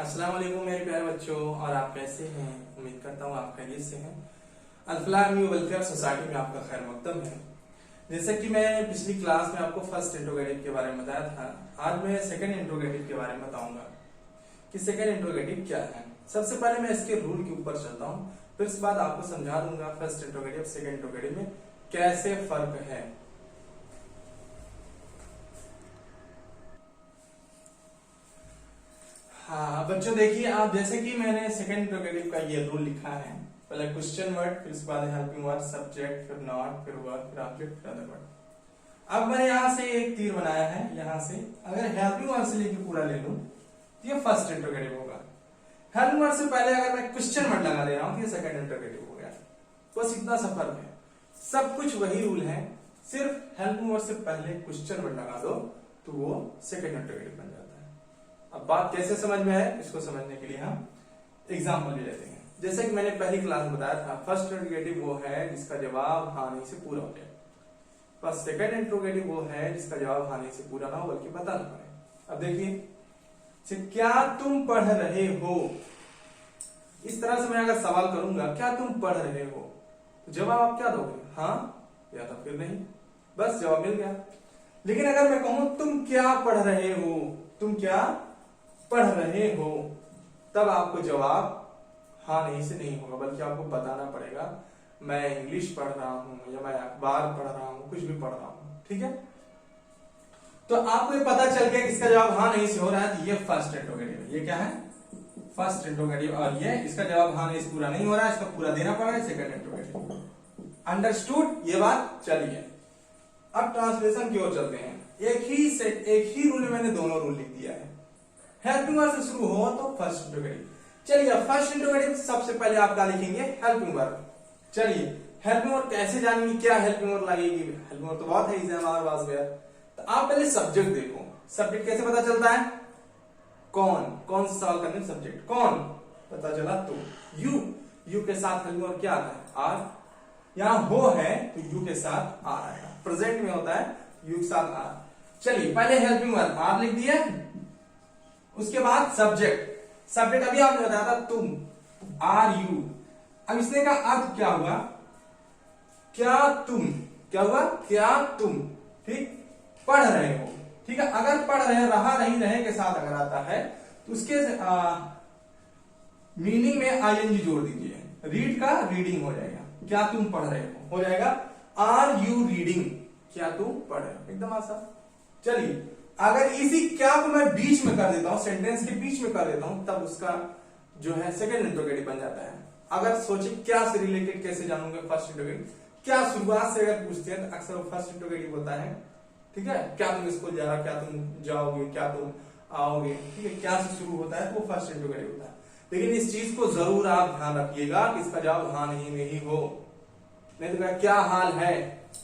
अस्सलाम वालेकुम मेरे प्यारे बच्चों, और आप कैसे हैं? उम्मीद करता हूँ आप खैरियत से हैं। अल-फलाह न्यू वेलफेयर सोसाइटी में आपका खैर मकदम है। जैसे कि मैं पिछली क्लास में आपको फर्स्ट इंट्रोगेटिव के बारे में बताया था, आज मैं सेकंड इंट्रोगेटिव के बारे में बताऊंगा कि सेकंड इंट्रोगेटिव क्या है। सबसे पहले मैं इसके रूल के ऊपर चलता हूँ, फिर इसके बाद आपको समझा दूंगा फर्स्ट इंट्रोगेटिव सेकंड इंट्रोगेटिव में कैसे फर्क है। हाँ बच्चों, देखिए आप, जैसे कि मैंने सेकंड इंट्रोगेटिव का ये रूल लिखा है। पहले क्वेश्चन वर्ड, फिर उसके बाद हेल्पिंग वर्ड, सब्जेक्ट, फिर नॉट, फिर वर्ब, फिर ऑब्जेक्ट, फिर अदर वर्ड। अब मैंने यहाँ से एक तीर बनाया है, यहाँ से अगर हेल्पिंग वर्ड से लेके पूरा ले लूं तो ये फर्स्ट इंट्रोगेटिव होगा। हेल्पिंग वर्ड से पहले अगर मैं क्वेश्चन वर्ड लगा दे रहा हूं तो ये सेकंड इंट्रोगेटिव हो गया। बस इतना सा फर्क है, सब कुछ वही रूल है, सिर्फ हेल्पिंग वर्ड से पहले क्वेश्चन वर्ड लगा दो तो वो सेकंड इंट्रोगेटिव बन जाता है। अब बात कैसे समझ में है, इसको समझने के लिए हम एग्जाम्पल ले लेते हैं। जैसे कि मैंने पहली क्लास में बताया था, फर्स्ट इंट्रोगेटिव वो है जिसका जवाब हाँ नहीं से पूरा हो जाए, पर सेकंड इंट्रोगेटिव वो है जिसका जवाब हाँ नहीं से पूरा ना हो बल्कि बताना पड़े। अब देखिए, क्या तुम पढ़ रहे हो, इस तरह से मैं अगर सवाल करूंगा क्या तुम पढ़ रहे हो, तो जवाब आप क्या दोगे, हाँ या तो फिर नहीं, बस जवाब मिल गया। लेकिन अगर मैं कहूं तुम क्या पढ़ रहे हो, तुम क्या पढ़ रहे हो, तब आपको जवाब हाँ नहीं से नहीं होगा, बल्कि आपको बताना पड़ेगा मैं इंग्लिश पढ़ रहा हूं या मैं अखबार पढ़ रहा हूं, कुछ भी पढ़ रहा हूं। ठीक है, तो आपको ये पता चल गया कि इसका जवाब हाँ नहीं से हो रहा है, तो ये फर्स्ट इंट्रोगेटिव है। ये क्या है? First interrogative. और ये इसका जवाब हाँ नहीं से पूरा नहीं हो रहा है, इसका पूरा देना पड़ेगा, सेकंड इंट्रोगेटिव। अंडरस्टूड? ये बात चलिए, अब ट्रांसलेशन की ओर चलते हैं। एक ही रूल में मैंने दोनों रूल लिख दिया है। हेल्पिंग वर्ब से शुरू हो तो फर्स्ट इंट्रोगेटिव। चलिए, फर्स्ट इंट्रोगेटिव सबसे पहले आप क्या लिखेंगे? Helping verb. चलिए, हेल्पिंग वर्ब कैसे जानेंगे, क्या हेल्पिंग वर्ब लगेगी? हेल्पिंग वर्ब तो बहुत है, इसे हमारे पास गया। तो आप पहले सब्जेक्ट देखो, सब्जेक्ट कैसे पता चलता है? कौन सा सवाल करने? सब्जेक्ट कौन पता चला तो यू के साथ हेल्पिंग वर्ब क्या आता है? आर। यहां हो है तो यू के साथ आर आएगा, प्रेजेंट में होता है यू के साथ आर। चलिए, पहले हेल्पिंग वर्ब आर लिख दिया, उसके बाद सब्जेक्ट अभी आपने बताया था तुम, आर यू। अब इसने का अर्थ क्या हुआ? क्या तुम, क्या हुआ? क्या तुम, ठीक, पढ़ रहे हो। ठीक है, अगर पढ़ रहे, रहा नहीं, रहे के साथ अगर आता है तो उसके मीनिंग में आईएनजी जोड़ दीजिए, रीड का रीडिंग हो जाएगा, क्या तुम पढ़ रहे हो जाएगा आर यू रीडिंग, क्या तुम पढ़ रहे हो, एकदम आसान। चलिए, अगर इसी क्या को मैं बीच में कर देता हूं, सेंटेंस के बीच में कर देता हूं, तब उसका जो है सेकंड इंट्रोगेटिव बन जाता है। अगर सोचे क्या से रिलेटेड कैसे जानूंगे फर्स्ट इंट्रोगेटिव, क्या शुरुआत से अगर पूछते हैं तो अक्सर वो फर्स्ट इंट्रोगेटिव होता है। ठीक है, क्या तुम स्कूल जा रहे, क्या तुम जाओगे, क्या तुम आओगे, ठीक है, क्या से शुरू होता है तो वो फर्स्ट इंट्रोगेटिव होता है। लेकिन इस चीज को जरूर आप ध्यान रखिएगा कि इसका जवाब हाँ नहीं में ही हो, नहीं तो क्या हाल है,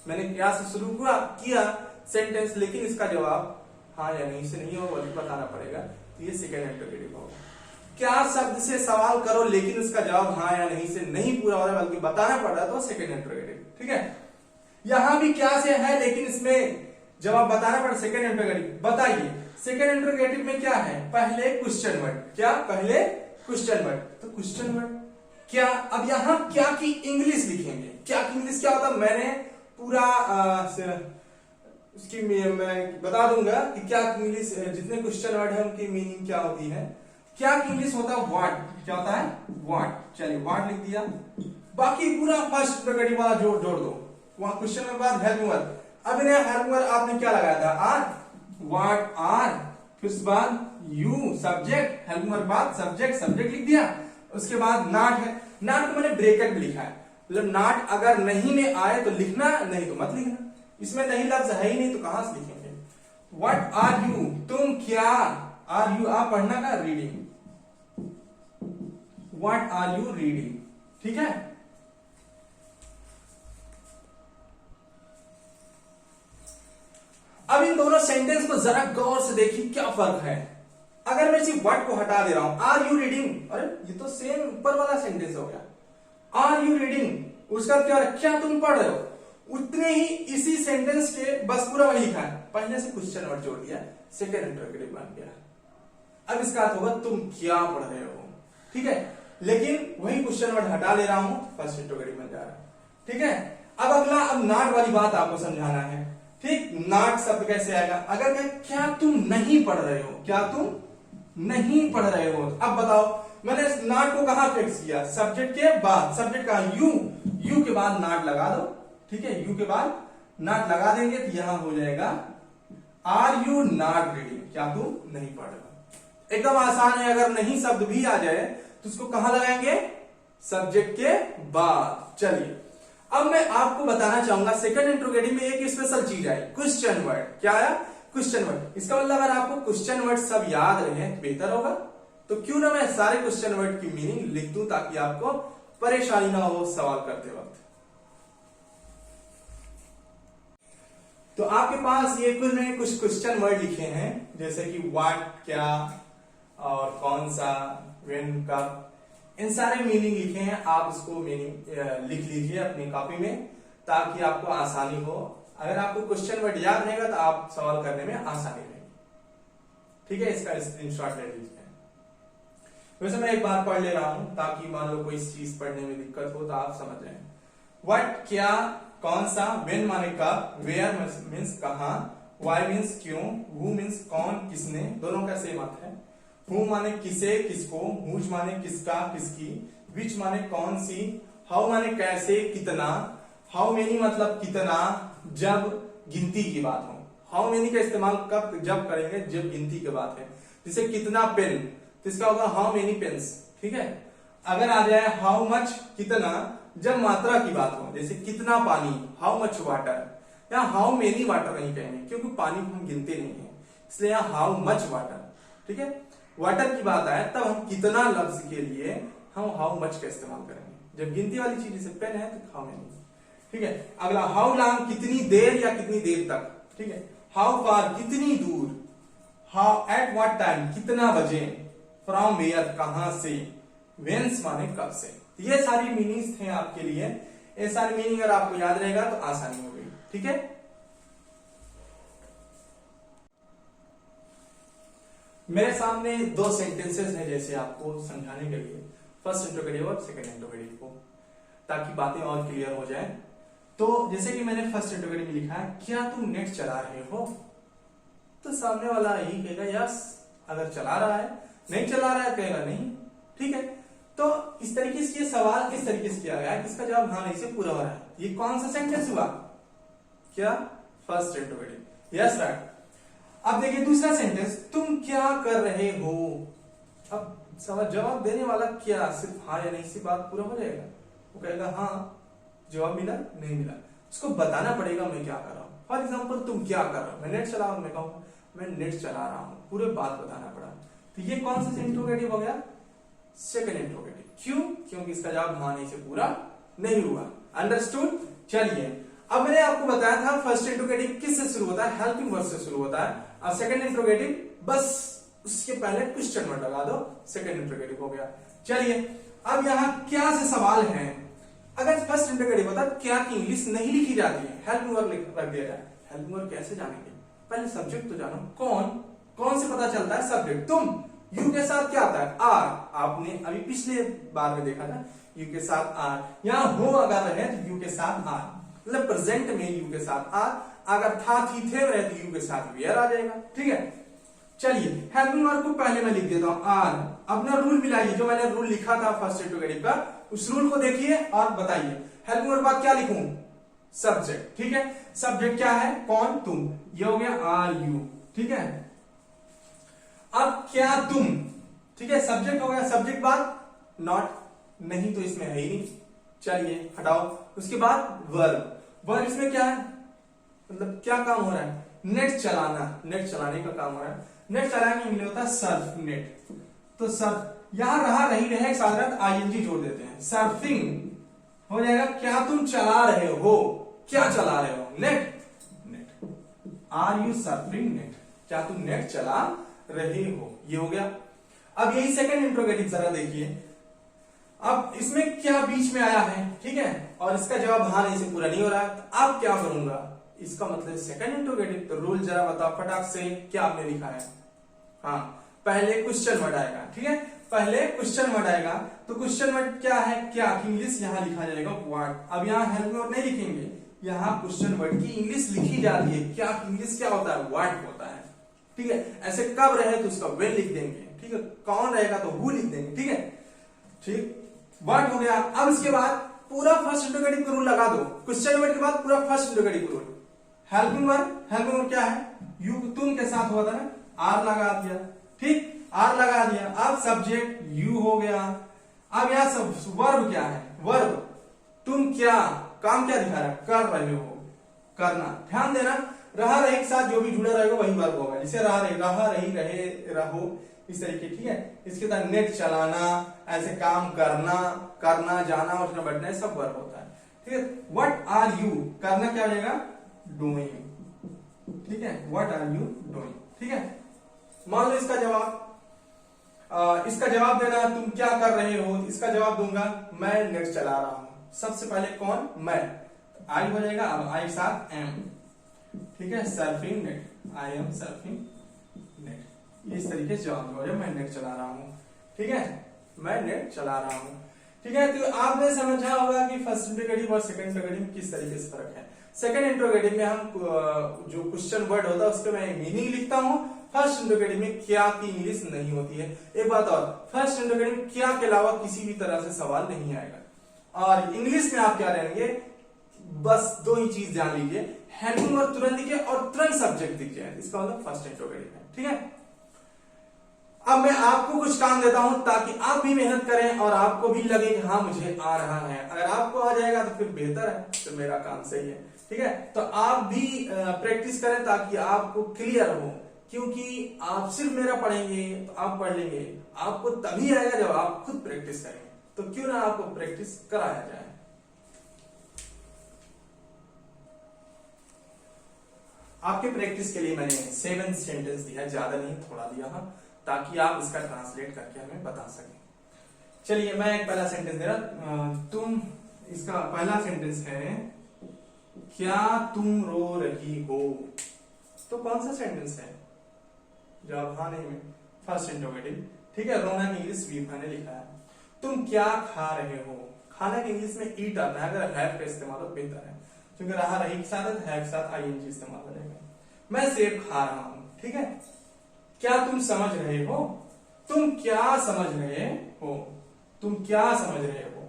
मैंने क्या से शुरू किया सेंटेंस, लेकिन इसका जवाब हाँ या नहीं से नहीं हो, बल्कि बताना पड़ेगा, तो ये सेकंड इंट्रोगेटिव होगा। क्या शब्द से सवाल करो लेकिन उसका जवाब हाँ या नहीं से नहीं पूरा हो रहा है बल्कि बताना पड़ रहा है, तो सेकंड इंट्रोगेटिव। ठीक है, यहां भी क्या से है लेकिन इसमें जवाब बताना पड़ा, सेकंड इंट्रोगेटिव। बताइए, सेकंड इंट्रोगेटिव में क्या है? पहले क्वेश्चन वर्ड, क्या? पहले क्वेश्चन वर्ड, तो क्वेश्चन वर्ड क्या। अब यहां क्या की इंग्लिश लिखेंगे, क्या की इंग्लिश क्या होता है, मैंने पूरा उसकी मैं बता दूंगा कि क्या इंग्लिश, जितने क्वेश्चन वर्ड है उनकी मीनिंग क्या होती है। क्या की इंग्लिश होता है व्हाट, क्या होता है व्हाट। चलिए, व्हाट लिख दिया, बाकी पूरा फर्स्ट इंट्रोगेटिव वाला जोड़ दो, वहां क्वेश्चन के बाद हेल्पिंग वर्ब। अब इन्हें हेल्पिंग वर्ब आपने क्या लगाया था? आर, व्हाट आर, फिर उसके बाद यू सब्जेक्ट, हेल्पिंग वर्ब बाद सब्जेक्ट लिख दिया। उसके बाद नॉट है, नॉट को मैंने ब्रैकेट में लिखा है, मतलब नॉट अगर नहीं में आए तो लिखना, नहीं तो मत लिखना। इसमें नहीं लफ्ज है ही नहीं तो कहां से लिखेंगे? व्हाट आर यू, तुम क्या, आर यू आप पढ़ना का, reading, what are you reading. ठीक है, अब इन दोनों सेंटेंस को जरा गौर से देखिए क्या फर्क है। अगर मैं इसी व्हाट को हटा दे रहा हूं, आर यू रीडिंग, अरे ये तो सेम ऊपर वाला सेंटेंस हो गया, आर यू रीडिंग, उसका क्या, क्या तुम पढ़ रहे हो, उतने ही इसी सेंटेंस के बस पूरा वही लिखा है, पहले से क्वेश्चन वर्ड जोड़ दिया, सेकंड इंट्रोगेटिव बन गया। अब इसका अर्थ होगा तुम क्या पढ़ रहे हो, ठीक है। लेकिन वही क्वेश्चन वर्ड हटा ले रहा हूं, फर्स्ट इंट्रोगेटिव बन जा रहा है, ठीक है। अब अगला, अब नॉट वाली बात आपको समझाना है, ठीक। नॉट शब्द कैसे आएगा, अगर कहे क्या तुम नहीं पढ़ रहे हो, क्या तुम नहीं पढ़ रहे हो, अब बताओ मैंने नॉट को कहां फिक्स किया, सब्जेक्ट के बाद, सब्जेक्ट का यू के बाद नॉट लगा दो, ठीक है। यू के बाद नॉट लगा देंगे तो यहां हो जाएगा आर यू नॉट रीडिंग, क्या तुम नहीं पढ़ रहे हो। एकदम आसान है, अगर नहीं शब्द भी आ जाए तो उसको कहां लगाएंगे, सब्जेक्ट के बाद। चलिए अब मैं आपको बताना चाहूंगा सेकंड इंट्रोगेटिव में एक स्पेशल चीज आई, क्वेश्चन वर्ड। क्या आया, क्वेश्चन वर्ड। इसका मतलब अगर आपको क्वेश्चन वर्ड सब याद रहे तो बेहतर होगा, तो क्यों ना मैं सारे क्वेश्चन वर्ड की मीनिंग लिख दूं ताकि आपको परेशानी ना हो सवाल करते वक्त। तो आपके पास ये कुछ क्वेश्चन वर्ड लिखे हैं, जैसे कि व्हाट, क्या, और कौन सा, व्हेन, कब, इन सारे मीनिंग लिखे हैं। आप इसको मीनिंग लिख लीजिए अपनी कॉपी में ताकि आपको आसानी हो। अगर आपको क्वेश्चन वर्ड याद रहेगा तो आप सवाल करने में आसानी रहेगी, ठीक है। इसका स्क्रीनशॉट ले लीजिए। वैसे मैं एक बार पढ़ ले रहा हूं ताकि मान लो कोई चीज पढ़ने में दिक्कत हो तो आप समझ जाए। व्हाट, क्या, कौन सा, व्हेन माने कब, वेयर मीन्स कहां, व्हाई मीन्स क्यों, हु मीन्स कौन, किसने, दोनों का सेम अर्थ है। हु माने किसे, किसको, हुज माने किसका, किसकी, विच माने कौन सी, हाउ माने कैसे, कितना, हाउ मेनी मतलब कितना, जब गिनती की बात हो। हाउ मेनी का इस्तेमाल कब जब करेंगे, जब गिनती की बात है। जैसे कितना पेन, तो इसका होगा हाउ मेनी पेन्स, ठीक है। अगर आ जाए हाउ मच, कितना, जब मात्रा की बात हो, जैसे कितना पानी, हाउ मच वाटर। यहाँ हाउ मेनी वाटर नहीं कहेंगे क्योंकि पानी को हम गिनते नहीं है, इसलिए यहाँ हाउ मच वाटर, ठीक है। वाटर की बात आए तब हम कितना लफ्ज के लिए हम हाउ मच का इस्तेमाल करेंगे। जब गिनती वाली चीज जैसे पेन है तो हाउ मेनी, ठीक है। अगला हाउ लॉन्ग, कितनी देर या कितनी देर तक, ठीक है। हाउ फार, कितनी दूर। हाउ एट व्हाट टाइम, कितना बजे। फ्रॉम वेयर, कहां से। वेन्स माने कब से। ये सारी मीनिंग्स थे आपके लिए, ये सारी मीनिंग अगर आपको याद रहेगा तो आसानी हो गई, ठीक है। मेरे सामने दो सेंटेंसेस हैं जैसे आपको समझाने के लिए, फर्स्ट इंट्रोगेटिव और सेकंड इंट्रोगेटिव को, ताकि बातें और क्लियर हो जाए। तो जैसे कि मैंने फर्स्ट इंट्रोगेटिव में लिखा है, क्या तुम नेट चला रहे हो, तो सामने वाला यही कहेगा यस अगर चला रहा है, नहीं चला रहा है कहेगा नहीं, ठीक है। तो इस तरीके से ये सवाल किस तरीके से किया गया है, इसका जवाब हाँ नहीं से पूरा हो रहा है। ये कौन सा सेंटेंस हुआ, क्या, फर्स्ट इंट्रोगेटिव, यस राइट। अब देखिए दूसरा सेंटेंस, तुम क्या कर रहे हो। अब सवाल जवाब देने वाला क्या, सिर्फ हाँ या नहीं से बात पूरा हो जाएगा, वो कहेगा हाँ जवाब मिला नहीं मिला, उसको बताना पड़ेगा मैं क्या कर रहा हूं। फॉर एग्जाम्पल तुम क्या कर रहे हो, मैं नेट चला रहा हूं, मैं कहूं मैं नेट चला रहा हूं, पूरे बात बताना पड़ा। तो ये कौन सा इंट्रोगेटिव हो गया, सेकंड इंट्रोगेटिव। क्यों, क्योंकि इसका जवाब हाँ नहीं से पूरा नहीं हुआ। अंडरस्टूड। चलिए अब मैंने आपको बताया था फर्स्ट इंट्रोगेटिव किससे शुरू होता है, हेल्पिंग वर्ड से शुरू होता है, और सेकंड इंट्रोगेटिव बस उसके पहले क्वेश्चन वर्ड लगा दो, सेकंड इंट्रोगेटिव हो गया। चलिए अब यहां क्या से सवाल है, अगर फर्स्ट इंट्रोगेटिव होता क्या की इंग्लिश नहीं लिखी जाती है, हेल्पिंग वर्ड रख दिया जाए। हेल्पिंग वर्ड कैसे जानेंगे, पहले सब्जेक्ट तो जानो, कौन से पता चलता है, सब्जेक्ट। तुम, यू के साथ क्या आता है, आर, आपने अभी पिछले बार में देखा था, यू के साथ आर। यहां हो अगर रहे तो यू के साथ आर, मतलब प्रेजेंट में यू के साथ आर, अगर था थी थे रहे तो यू के साथ वेयर आ जाएगा, ठीक है। चलिए हेल्पिंग वर्ब को पहले मैं लिख देता हूं आर। अपना रूल मिलाइए, जो मैंने रूल लिखा था फर्स्ट इंट्रोगेटिव का, उस रूल को देखिए और बताइए। हेल्पिंग वर्ब बाद क्या लिखूं, सब्जेक्ट, ठीक है। सब्जेक्ट क्या है, कौन, तुम, ये हो गया आर यू, ठीक है। अब क्या तुम, ठीक है, सब्जेक्ट हो गया, सब्जेक्ट बाद नॉट, नहीं तो इसमें है ही नहीं, चलिए हटाओ। उसके बाद वर्ब, वर्ब इसमें क्या है, मतलब क्या काम हो रहा है, नेट चलाना, नेट चलाने का काम हो रहा है। नेट चलाने में होता है सर्फ, नेट, तो सर्फ यहां रहा नहीं रहे साधारण आईएनजी जोड़ देते हैं, सर्फिंग हो जाएगा। क्या तुम चला रहे हो, क्या चला रहे हो, net, net, are you surfing net, क्या तुम नेट चला रहे हो, ये हो गया। अब यही सेकंड इंट्रोगेटिव जरा देखिए, अब इसमें क्या बीच में आया है, ठीक है, और इसका जवाब हाँ नहीं से पूरा नहीं हो रहा है, तो अब क्या करूंगा, इसका मतलब सेकंड इंट्रोगेटिव। तो रूल जरा बताओ फटाक से, क्या आपने लिखा है, हाँ पहले क्वेश्चन वर्ड आएगा, ठीक है, पहले क्वेश्चन वर्ड आएगा। तो क्वेश्चन वर्ड क्या है, क्या की इंग्लिश यहाँ लिखा जाएगा व्हाट। अब यहाँ हेल्प मी आउट नहीं लिखेंगे, यहाँ क्वेश्चन वर्ड की इंग्लिश लिखी जाती है। क्या की इंग्लिश क्या होता है, व्हाट होता है, ठीक है। ऐसे कब रहे तो उसका व्हेन लिख देंगे, ठीक है। कौन रहेगा तो हु लिख देंगे, ठीक है, ठीक। व्हाट हो गया। अब इसके बाद पूरा फर्स्ट इंट्रोगेटिव रूल लगा दो। क्वेश्चन वर्ड के बाद पूरा first interrogative rule. Helping word, helping word क्या है, यू तुम के साथ हुआ था ना, आर लगा दिया, ठीक, आर लगा दिया। अब सब्जेक्ट यू हो गया। अब यहाँ सब वर्ब क्या है, वर्ब तुम क्या, काम क्या दिखा रहा है, कर रहे हो, करना। ध्यान देना, रहा रहे के साथ जो भी जुड़ा रहेगा वही वर्ब होगा। जैसे रहा रही, रहे, रहो, इस तरीके, ठीक है। इसके साथ नेट चलाना, ऐसे काम करना, करना, जाना, उठना, बैठना, सब वर्ब होता है, ठीक है। व्हाट आर यू, करना क्या हो जाएगा, डूइंग, ठीक है। व्हाट आर यू डूइंग, ठीक है। मान लो इसका जवाब, इसका जवाब देना तुम क्या कर रहे हो, इसका जवाब दूंगा मैं नेट चला रहा हूं। सबसे पहले कौन, मैं, आई हो जाएगा। अब आई साथ एम, ठीक है, surfing net, I am surfing net. इस तरीके से जवाब हो जाए मैं नेट चला रहा हूं, ठीक है, मैं नेट चला रहा हूं, ठीक है। तो आपने समझा होगा कि फर्स्ट इंट्रोगेटिव और सेकंड इंट्रोगेटिव में किस तरीके से फर्क है। सेकंड इंट्रोगेटिव में हम जो क्वेश्चन वर्ड होता है उसके मैं मीनिंग लिखता हूं। फर्स्ट इंट्रोगेटिव में क्या की इंग्लिश नहीं होती है। एक बात और, फर्स्ट इंट्रोगेटिव में क्या के अलावा किसी भी तरह से सवाल नहीं आएगा। और इंग्लिश में आप क्या रहेंगे, बस दो ही चीज ध्यान लीजिए, हेल्पिंग वर्ब तुरंत दिखे और तुरंत सब्जेक्ट दिख जाए, इसका मतलब फर्स्ट इंट्रोगेटिव है, ठीक है। अब मैं आपको कुछ काम देता हूं ताकि आप भी मेहनत करें और आपको भी लगे कि हाँ मुझे आ रहा है। अगर आपको आ जाएगा तो फिर बेहतर है, तो मेरा काम सही है, ठीक है। तो आप भी प्रैक्टिस करें ताकि आपको क्लियर हो, क्योंकि आप सिर्फ मेरा पढ़ेंगे तो आप पढ़ लेंगे, आपको तभी आएगा जब आप खुद प्रैक्टिस करेंगे। तो क्यों ना आपको प्रैक्टिस कराया जाए। आपके प्रैक्टिस के लिए मैंने 7 सेंटेंस दिया है, ज्यादा नहीं थोड़ा दिया है, ताकि आप इसका ट्रांसलेट करके हमें बता सकें। चलिए मैं एक पहला सेंटेंस दे रहा, तुम, इसका पहला सेंटेंस है क्या तुम रो रही हो। तो कौन सा सेंटेंस है, जवाब हाँ नहीं में, फर्स्ट इंट्रोगेटिव, ठीक है। रोना की इंग्लिश वी मैंने लिखा है। तुम क्या खा रहे हो, खाना की इंग्लिश में ईट आता है, अगर हैव का इस्तेमाल हो बेहतर है, क्योंकि रहा रही के साथ हैव के साथ आईएनजी इस्तेमाल हो जाएगा। मैं सेब खा रहा हूं, ठीक है। क्या तुम समझ रहे हो, तुम क्या समझ रहे हो, तुम क्या समझ रहे हो,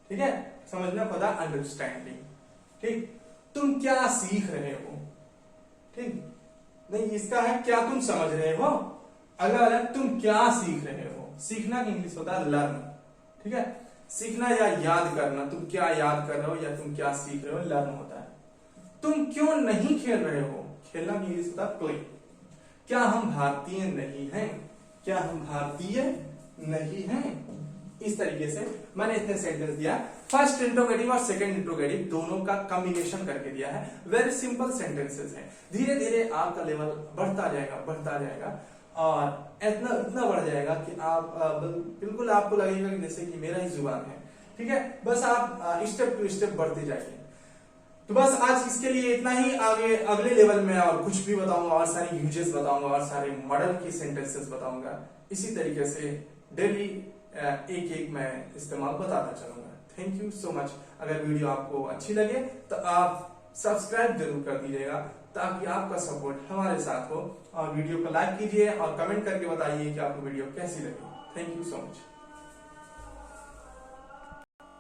ठीक है। समझना पता, अंडरस्टैंडिंग, ठीक। तुम क्या सीख रहे हो, ठीक, नहीं इसका है क्या तुम समझ रहे हो, अगला वाला तुम क्या सीख रहे हो। सीखना की इंग्लिश होता है लर्न, ठीक है। सीखना या याद करना, तुम क्या याद कर रहे हो या तुम क्या सीख रहे हो, लर्न होता है। तुम क्यों नहीं खेल रहे हो, खेलना की इंग्लिश होता है प्ले। क्या हम भारतीय नहीं हैं, क्या हम भारतीय नहीं हैं। इस तरीके से मैंने इतने सेंटेंस दिया। फर्स्ट इंट्रोगेटिव और सेकंड इंट्रोगेटिव दोनों का कॉम्बिनेशन करके दिया है। वेरी सिंपल सेंटेंसेस हैं। धीरे धीरे आपका लेवल बढ़ता जाएगा और इतना बढ़ जाएगा कि आप बिल्कुल आपको लगेगा कि जैसे कि मेरा ही जुबान है, ठीक है। बस आप स्टेप टू स्टेप बढ़ते जाइए। तो बस आज इसके लिए इतना ही। आगे अगले लेवल में और कुछ भी बताऊंगा, और सारी यूजेस बताऊंगा, और सारे मॉडल की सेंटेंसेस बताऊंगा। इसी तरीके से डेली एक एक मैं इस्तेमाल बताता चलूंगा। Thank you so much. अगर वीडियो आपको अच्छी लगे तो आप सब्सक्राइब जरूर कर दीजिएगा, ताकि आपका सपोर्ट हमारे साथ हो। और वीडियो को लाइक कीजिए और कमेंट करके बताइए कि आपको वीडियो कैसी लगी। Thank you so much.